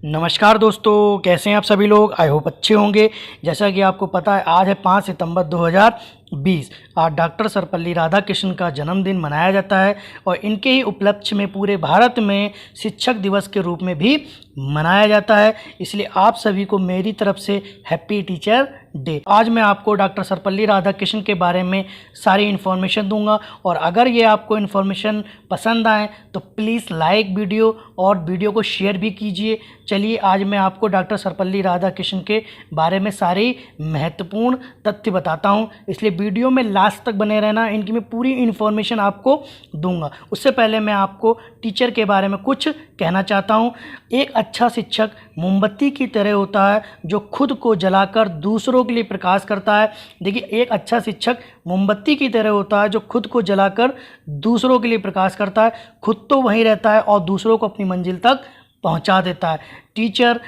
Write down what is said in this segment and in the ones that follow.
नमस्कार दोस्तों, कैसे हैं आप सभी लोग। आई होप अच्छे होंगे। जैसा कि आपको पता है, आज है 5 सितंबर 2020। आज डॉक्टर सर्वपल्ली राधाकृष्णन का जन्मदिन मनाया जाता है और इनके ही उपलक्ष्य में पूरे भारत में शिक्षक दिवस के रूप में भी मनाया जाता है। इसलिए आप सभी को मेरी तरफ से हैप्पी टीचर डे। आज मैं आपको डॉक्टर सर्वपल्ली राधाकृष्णन के बारे में सारी इन्फॉर्मेशन दूंगा और अगर ये आपको इन्फॉर्मेशन पसंद आए तो प्लीज़ लाइक वीडियो और वीडियो को शेयर भी कीजिए। चलिए, आज मैं आपको डॉक्टर सर्वपल्ली राधाकृष्णन के बारे में सारी महत्वपूर्ण तथ्य बताता हूं, इसलिए वीडियो में लास्ट तक बने रहना। इनकी मैं पूरी इन्फॉर्मेशन आपको दूंगा। उससे पहले मैं आपको टीचर के बारे में कुछ कहना चाहता हूं। एक अच्छा शिक्षक मोमबत्ती की तरह होता है जो खुद को जलाकर दूसरों के लिए प्रकाश करता है। देखिए, एक अच्छा शिक्षक मोमबत्ती की तरह होता है जो खुद को जलाकर दूसरों के लिए प्रकाश करता है। खुद तो वहीं रहता है और दूसरों को अपनी मंजिल तक पहुंचा देता है। टीचर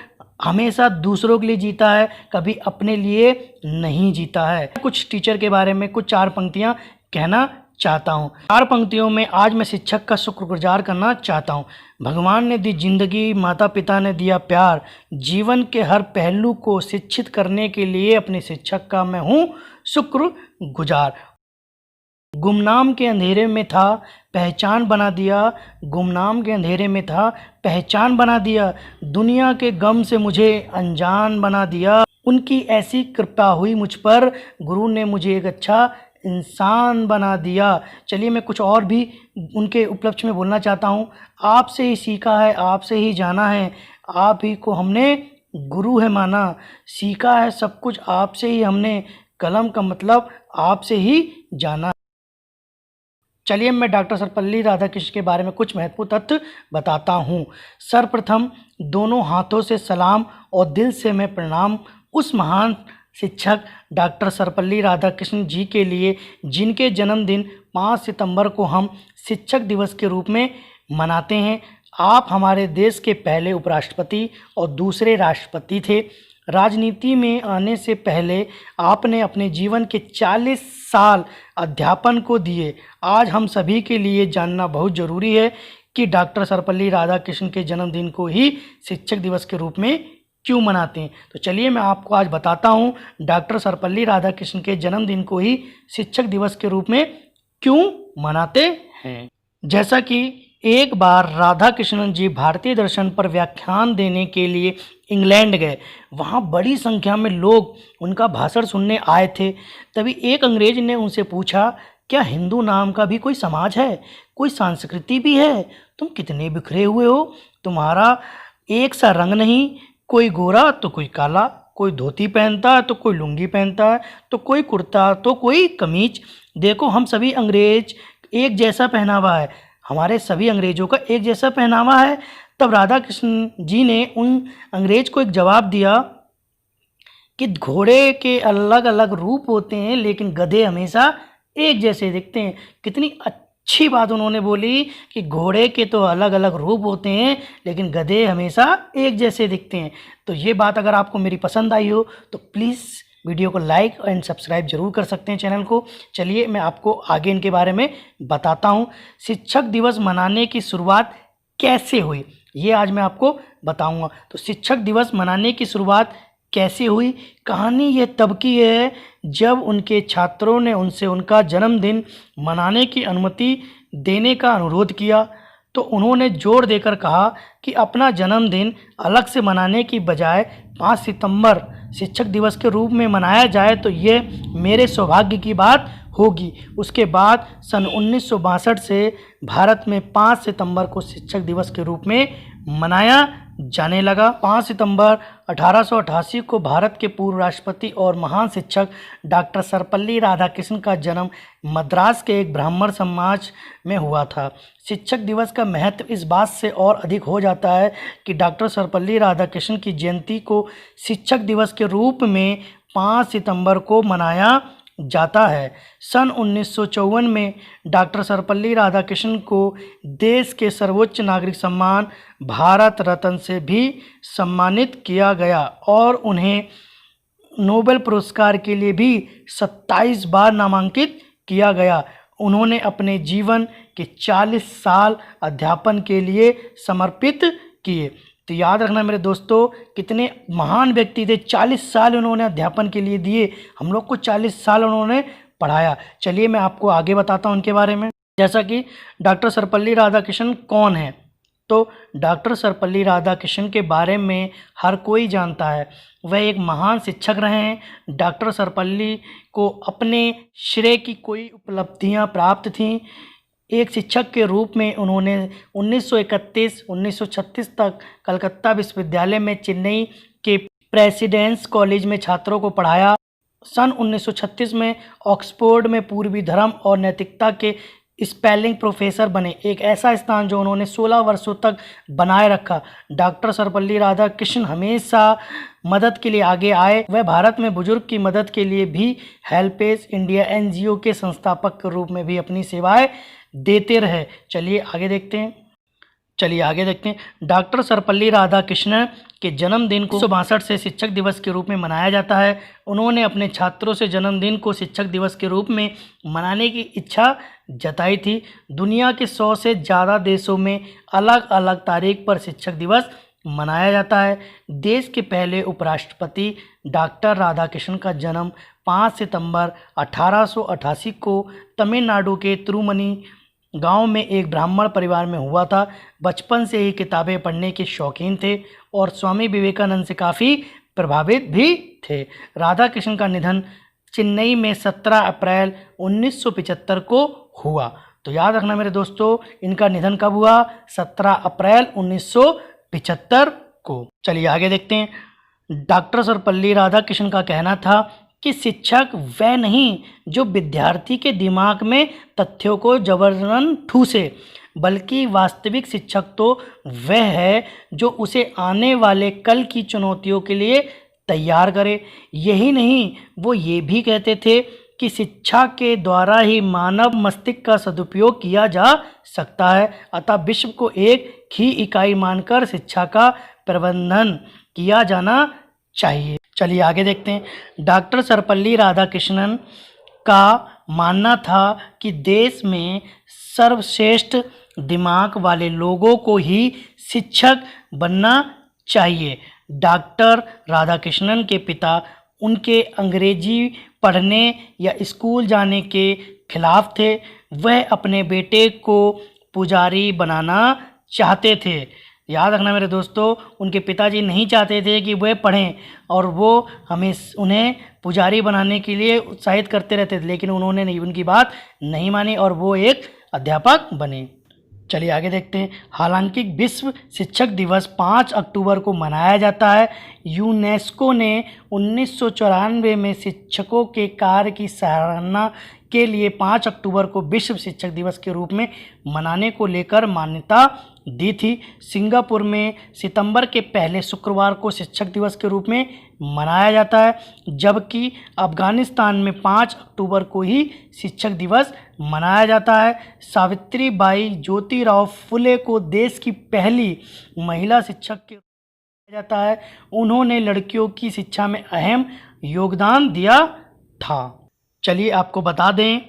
हमेशा दूसरों के लिए जीता है, कभी अपने लिए नहीं जीता है। कुछ टीचर के बारे में कुछ 4 पंक्तियां कहना चाहता हूं। 4 पंक्तियों में आज मैं शिक्षक का शुक्रगुजार करना चाहता हूं। भगवान ने दी जिंदगी, माता पिता ने दिया प्यार, जीवन के हर पहलू को शिक्षित करने के लिए अपने शिक्षक का मैं हूं शुक्रगुजार। गुमनाम के अंधेरे में था, पहचान बना दिया। गुमनाम के अंधेरे में था, पहचान बना दिया। दुनिया के गम से मुझे अनजान बना दिया। उनकी ऐसी कृपा हुई मुझ पर, गुरु ने मुझे एक अच्छा इंसान बना दिया। चलिए, मैं कुछ और भी उनके उपलक्ष्य में बोलना चाहता हूँ। आपसे ही सीखा है, आपसे ही जाना है, आप ही को हमने गुरु है माना। सीखा है सब कुछ आपसे ही हमने, कलम का मतलब आपसे ही जाना। चलिए, मैं डॉक्टर सर्वपल्ली राधाकृष्णन के बारे में कुछ महत्वपूर्ण तथ्य बताता हूँ। सर्वप्रथम, दोनों हाथों से सलाम और दिल से मैं प्रणाम उस महान शिक्षक डॉक्टर सर्वपल्ली राधाकृष्णन जी के लिए जिनके जन्मदिन 5 सितंबर को हम शिक्षक दिवस के रूप में मनाते हैं। आप हमारे देश के पहले उपराष्ट्रपति और दूसरे राष्ट्रपति थे। राजनीति में आने से पहले आपने अपने जीवन के 40 साल अध्यापन को दिए। आज हम सभी के लिए जानना बहुत ज़रूरी है कि डॉक्टर सर्वपल्ली राधाकृष्णन के जन्मदिन को ही शिक्षक दिवस के रूप में क्यों मनाते हैं। तो चलिए, मैं आपको आज बताता हूँ डॉक्टर सर्वपल्ली राधाकृष्णन के जन्मदिन को ही शिक्षक दिवस के रूप में क्यों मनाते हैं। जैसा कि एक बार राधाकृष्णन जी भारतीय दर्शन पर व्याख्यान देने के लिए इंग्लैंड गए। वहाँ बड़ी संख्या में लोग उनका भाषण सुनने आए थे। तभी एक अंग्रेज ने उनसे पूछा, क्या हिंदू नाम का भी कोई समाज है, कोई संस्कृति भी है? तुम कितने बिखरे हुए हो, तुम्हारा एक सा रंग नहीं, कोई गोरा तो कोई काला, कोई धोती पहनता है तो कोई लुंगी पहनता है, तो कोई कुर्ता तो कोई कमीज। देखो, हम सभी अंग्रेज एक जैसा पहनावा है, हमारे सभी अंग्रेजों का एक जैसा पहनावा है। तब राधाकृष्णन जी ने उन अंग्रेज को एक जवाब दिया कि घोड़े के अलग अलग रूप होते हैं लेकिन गधे हमेशा एक जैसे दिखते हैं। कितनी अच्छी बात उन्होंने बोली कि घोड़े के तो अलग अलग रूप होते हैं लेकिन गधे हमेशा एक जैसे दिखते हैं। तो ये बात अगर आपको मेरी पसंद आई हो तो प्लीज़ वीडियो को लाइक एंड सब्सक्राइब जरूर कर सकते हैं चैनल को। चलिए, मैं आपको आगे इनके बारे में बताता हूँ। शिक्षक दिवस मनाने की शुरुआत कैसे हुई, ये आज मैं आपको बताऊंगा। तो शिक्षक दिवस मनाने की शुरुआत कैसे हुई, कहानी ये तब की है जब उनके छात्रों ने उनसे उनका जन्मदिन मनाने की अनुमति देने का अनुरोध किया। तो उन्होंने जोर देकर कहा कि अपना जन्मदिन अलग से मनाने की बजाय 5 सितंबर शिक्षक दिवस के रूप में मनाया जाए तो ये मेरे सौभाग्य की बात होगी। उसके बाद सन 1962 से भारत में 5 सितंबर को शिक्षक दिवस के रूप में मनाया जाने लगा। 5 सितंबर 1888 को भारत के पूर्व राष्ट्रपति और महान शिक्षक डॉक्टर सर्वपल्ली राधाकृष्णन का जन्म मद्रास के एक ब्राह्मण समाज में हुआ था। शिक्षक दिवस का महत्व इस बात से और अधिक हो जाता है कि डॉक्टर सर्वपल्ली राधाकृष्णन की जयंती को शिक्षक दिवस के रूप में 5 सितंबर को मनाया जाता है। सन 1954 में डॉक्टर सर्वपल्ली राधाकृष्णन को देश के सर्वोच्च नागरिक सम्मान भारत रत्न से भी सम्मानित किया गया और उन्हें नोबेल पुरस्कार के लिए भी 27 बार नामांकित किया गया। उन्होंने अपने जीवन के 40 साल अध्यापन के लिए समर्पित किए। तो याद रखना मेरे दोस्तों, कितने महान व्यक्ति थे। 40 साल उन्होंने अध्यापन के लिए दिए, हम लोग को 40 साल उन्होंने पढ़ाया। चलिए मैं आपको आगे बताता हूँ उनके बारे में। जैसा कि डॉक्टर सर्वपल्ली राधाकृष्णन कौन है, तो डॉक्टर सर्वपल्ली राधाकृष्णन के बारे में हर कोई जानता है। वह एक महान शिक्षक रहे हैं। डॉक्टर सर्वपल्ली को अपने श्रेय की कोई उपलब्धियां प्राप्त थीं। एक शिक्षक के रूप में उन्होंने 1931-1936 तक कलकत्ता विश्वविद्यालय में चेन्नई के प्रेसिडेंस कॉलेज में छात्रों को पढ़ाया। सन 1936 में ऑक्सफोर्ड में पूर्वी धर्म और नैतिकता के स्पेलिंग प्रोफेसर बने, एक ऐसा स्थान जो उन्होंने 16 वर्षों तक बनाए रखा। डॉक्टर सर्वपल्ली राधाकृष्णन हमेशा मदद के लिए आगे आए। वह भारत में बुजुर्ग की मदद के लिए भी हेल्पेज इंडिया NGO के संस्थापक के रूप में भी अपनी सेवाएं देते रहे। चलिए आगे देखते हैं। डॉक्टर सर्वपल्ली राधाकृष्णन के जन्मदिन को 1962 से शिक्षक दिवस के रूप में मनाया जाता है। उन्होंने अपने छात्रों से जन्मदिन को शिक्षक दिवस के रूप में मनाने की इच्छा जताई थी। दुनिया के 100 से ज़्यादा देशों में अलग अलग तारीख पर शिक्षक दिवस मनाया जाता है। देश के पहले उपराष्ट्रपति डॉक्टर राधाकृष्णन का जन्म 5 सितंबर 1888 को तमिलनाडु के तिरुमनी गांव में एक ब्राह्मण परिवार में हुआ था। बचपन से ही किताबें पढ़ने के शौकीन थे और स्वामी विवेकानंद से काफ़ी प्रभावित भी थे। राधाकृष्णन का निधन चेन्नई में 17 अप्रैल 1975 को हुआ। तो याद रखना मेरे दोस्तों, इनका निधन कब हुआ? 17 अप्रैल 1975 को। चलिए आगे देखते हैं। डॉक्टर सर्वपल्ली राधाकृष्णन का कहना था कि शिक्षक वह नहीं जो विद्यार्थी के दिमाग में तथ्यों को जबरन ठूसे, बल्कि वास्तविक शिक्षक तो वह है जो उसे आने वाले कल की चुनौतियों के लिए तैयार करे। यही नहीं, वो ये भी कहते थे कि शिक्षा के द्वारा ही मानव मस्तिष्क का सदुपयोग किया जा सकता है। अतः विश्व को एक ही इकाई मानकर शिक्षा का प्रबंधन किया जाना चाहिए। चलिए आगे देखते हैं। डॉक्टर सर्वपल्ली राधाकृष्णन का मानना था कि देश में सर्वश्रेष्ठ दिमाग वाले लोगों को ही शिक्षक बनना चाहिए। डॉक्टर राधाकृष्णन के पिता उनके अंग्रेजी पढ़ने या स्कूल जाने के खिलाफ थे। वह अपने बेटे को पुजारी बनाना चाहते थे। याद रखना मेरे दोस्तों, उनके पिताजी नहीं चाहते थे कि वह पढ़ें और वो उन्हें पुजारी बनाने के लिए उत्साहित करते रहते थे, लेकिन उन्होंने नहीं, उनकी बात नहीं मानी और वो एक अध्यापक बने। चलिए आगे देखते हैं। हालांकि विश्व शिक्षक दिवस 5 अक्टूबर को मनाया जाता है। यूनेस्को ने 1994 में शिक्षकों के कार्य की सराहना के लिए 5 अक्टूबर को विश्व शिक्षक दिवस के रूप में मनाने को लेकर मान्यता दी थी। सिंगापुर में सितंबर के पहले शुक्रवार को शिक्षक दिवस के रूप में मनाया जाता है, जबकि अफगानिस्तान में 5 अक्टूबर को ही शिक्षक दिवस मनाया जाता है। सावित्रीबाई ज्योतिराव फुले को देश की पहली महिला शिक्षक के माना जाता है। उन्होंने लड़कियों की शिक्षा में अहम योगदान दिया था। चलिए आपको बता दें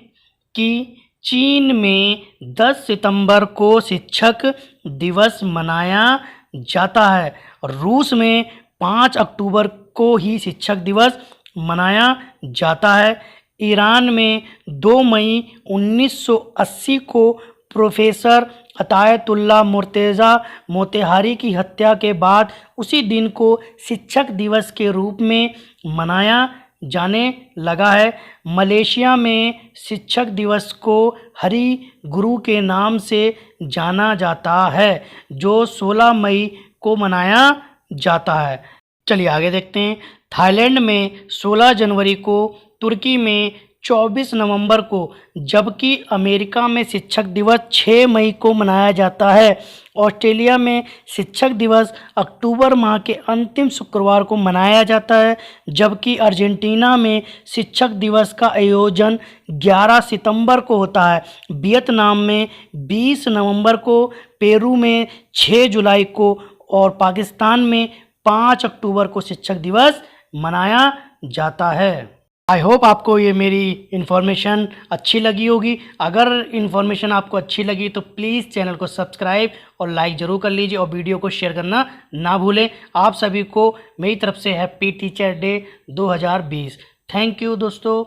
कि चीन में 10 सितंबर को शिक्षक दिवस मनाया जाता है। रूस में 5 अक्टूबर को ही शिक्षक दिवस मनाया जाता है। ईरान में 2 मई 1980 को प्रोफेसर अतायतुल्ला मुर्तज़ा मोतहारी की हत्या के बाद उसी दिन को शिक्षक दिवस के रूप में मनाया जाने लगा है। मलेशिया में शिक्षक दिवस को हरि गुरु के नाम से जाना जाता है, जो 16 मई को मनाया जाता है। चलिए आगे देखते हैं। थाईलैंड में 16 जनवरी को, तुर्की में 24 नवंबर को, जबकि अमेरिका में शिक्षक दिवस 6 मई को मनाया जाता है। ऑस्ट्रेलिया में शिक्षक दिवस अक्टूबर माह के अंतिम शुक्रवार को मनाया जाता है, जबकि अर्जेंटीना में शिक्षक दिवस का आयोजन 11 सितंबर को होता है। वियतनाम में 20 नवंबर को, पेरू में 6 जुलाई को और पाकिस्तान में 5 अक्टूबर को शिक्षक दिवस मनाया जाता है। आई होप आपको ये मेरी इन्फॉर्मेशन अच्छी लगी होगी। अगर इन्फॉर्मेशन आपको अच्छी लगी तो प्लीज़ चैनल को सब्सक्राइब और लाइक ज़रूर कर लीजिए और वीडियो को शेयर करना ना भूलें। आप सभी को मेरी तरफ से happy teacher day 2020। Thank you दोस्तों।